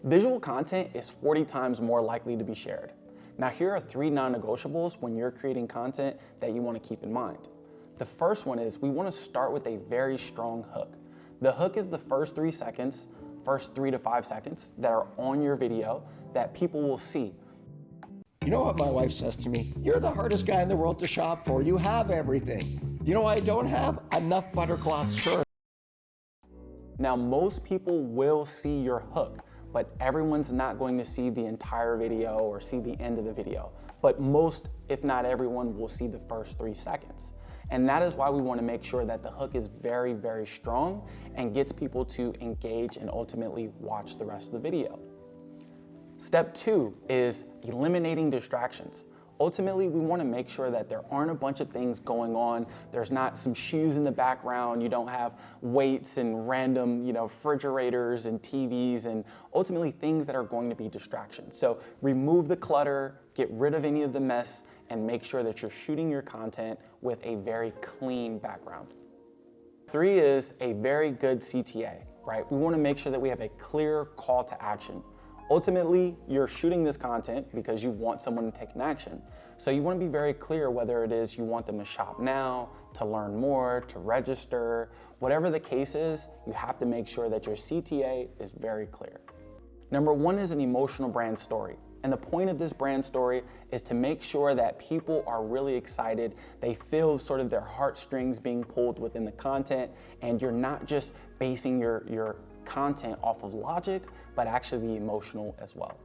Visual content is 40 times more likely to be shared. Now here are 3 non-negotiables when you're creating content that you want to keep in mind. The first one is we want to start with a very strong hook. The hook is the first 3 seconds, first 3 to 5 seconds that are on your video that people will see. You know what my wife says to me? You're the hardest guy in the world to shop for. You have everything. You know what I don't have? Enough buttercloth shirts. Now most people will see your hook, but everyone's not going to see the entire video or see the end of the video. But most, if not everyone, will see the first 3 seconds. And that is why we want to make sure that the hook is very, very strong and gets people to engage and ultimately watch the rest of the video. Step 2 is eliminating distractions. Ultimately, we want to make sure that there aren't a bunch of things going on. There's not some shoes in the background. You don't have weights and random, refrigerators and TVs and ultimately things that are going to be distractions. So remove the clutter, get rid of any of the mess, and make sure that you're shooting your content with a very clean background. 3 is a very good CTA, right? We want to make sure that we have a clear call to action. Ultimately, you're shooting this content because you want someone to take an action. So you want to be very clear whether it is you want them to shop now, to learn more, to register, whatever the case is, you have to make sure that your CTA is very clear. Number 1 is an emotional brand story. And the point of this brand story is to make sure that people are really excited. They feel sort of their heartstrings being pulled within the content, and you're not just basing your content off of logic, but actually be emotional as well.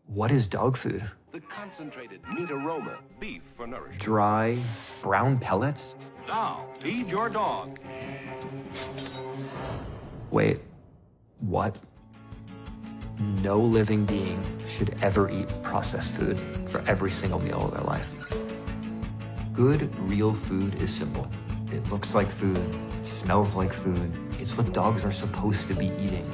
What is dog food? The concentrated meat aroma, beef for nourishment. Dry, brown pellets? Now, feed your dog. Wait, what? No living being should ever eat processed food for every single meal of their life. Good, real food is simple. It looks like food, it smells like food. It's what dogs are supposed to be eating.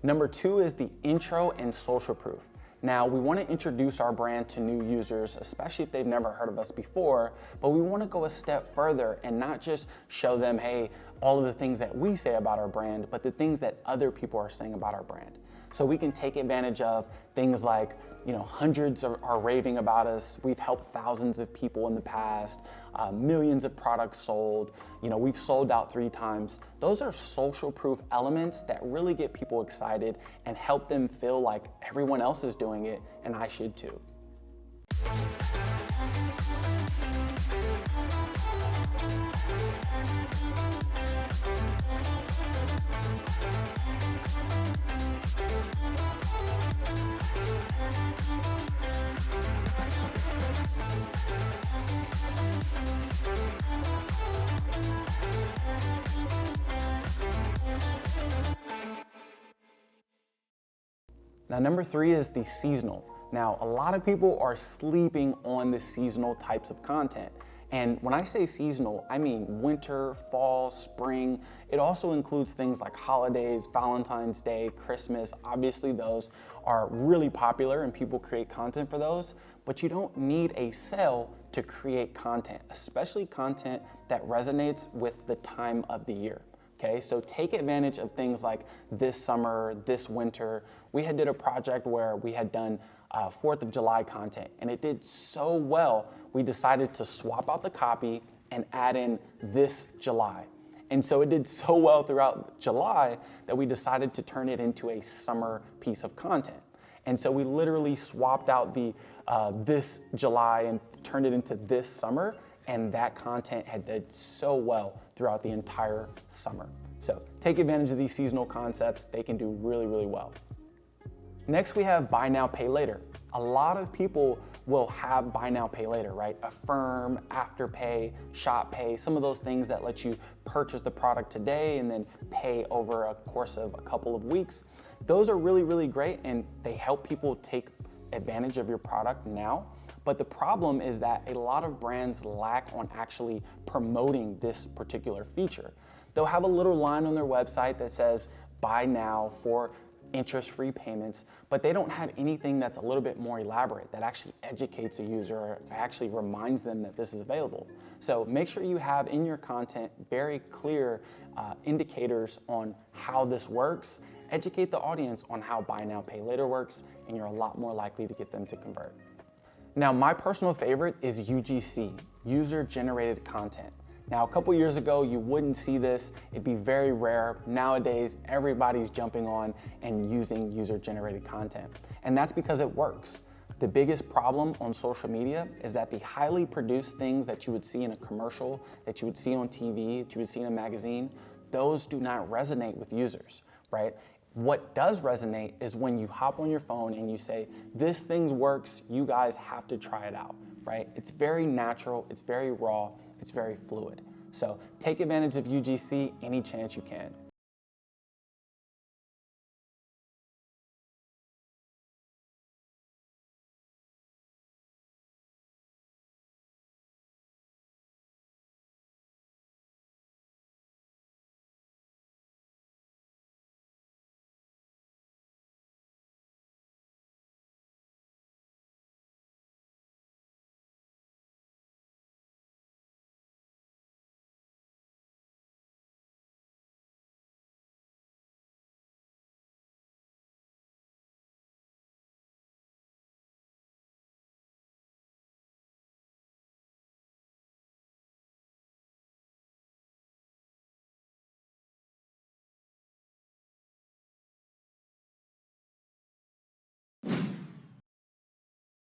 Number 2 is the intro and social proof. Now, we want to introduce our brand to new users, especially if they've never heard of us before, but we want to go a step further and not just show them, hey, all of the things that we say about our brand, but the things that other people are saying about our brand. So we can take advantage of things like, hundreds are raving about us. We've helped thousands of people in the past, millions of products sold. We've sold out 3 times. Those are social proof elements that really get people excited and help them feel like everyone else is doing it and I should too. Now, number 3 is the seasonal. Now, a lot of people are sleeping on the seasonal types of content. And when I say seasonal, I mean winter, fall, spring. It also includes things like holidays, Valentine's Day, Christmas. Obviously, those are really popular and people create content for those, but you don't need a sale to create content, especially content that resonates with the time of the year. Okay, so take advantage of things like this summer, this winter. We did a project where we had done 4th of July content and it did so well, we decided to swap out the copy and add in this July. And so it did so well throughout July that we decided to turn it into a summer piece of content. And so we literally swapped out the this July and turned it into this summer, and that content had did so well throughout the entire summer. So take advantage of these seasonal concepts. They can do really, really well. Next, we have buy now, pay later. A lot of people will have buy now, pay later, right? Affirm, Afterpay, Shop Pay, some of those things that let you purchase the product today and then pay over a course of a couple of weeks. Those are really, really great and they help people take advantage of your product now. But the problem is that a lot of brands lack on actually promoting this particular feature. They'll have a little line on their website that says, buy now for interest-free payments, but they don't have anything that's a little bit more elaborate that actually educates a user or actually reminds them that this is available. So make sure you have in your content very clear indicators on how this works. Educate the audience on how buy now, pay later works, and you're a lot more likely to get them to convert. Now, my personal favorite is UGC, user-generated content. Now, a couple years ago, you wouldn't see this. It'd be very rare. Nowadays, everybody's jumping on and using user-generated content. And that's because it works. The biggest problem on social media is that the highly produced things that you would see in a commercial, that you would see on TV, that you would see in a magazine, those do not resonate with users, right? What does resonate is when you hop on your phone and you say, this thing works, you guys have to try it out, right? It's very natural, it's very raw, it's very fluid. So take advantage of UGC any chance you can.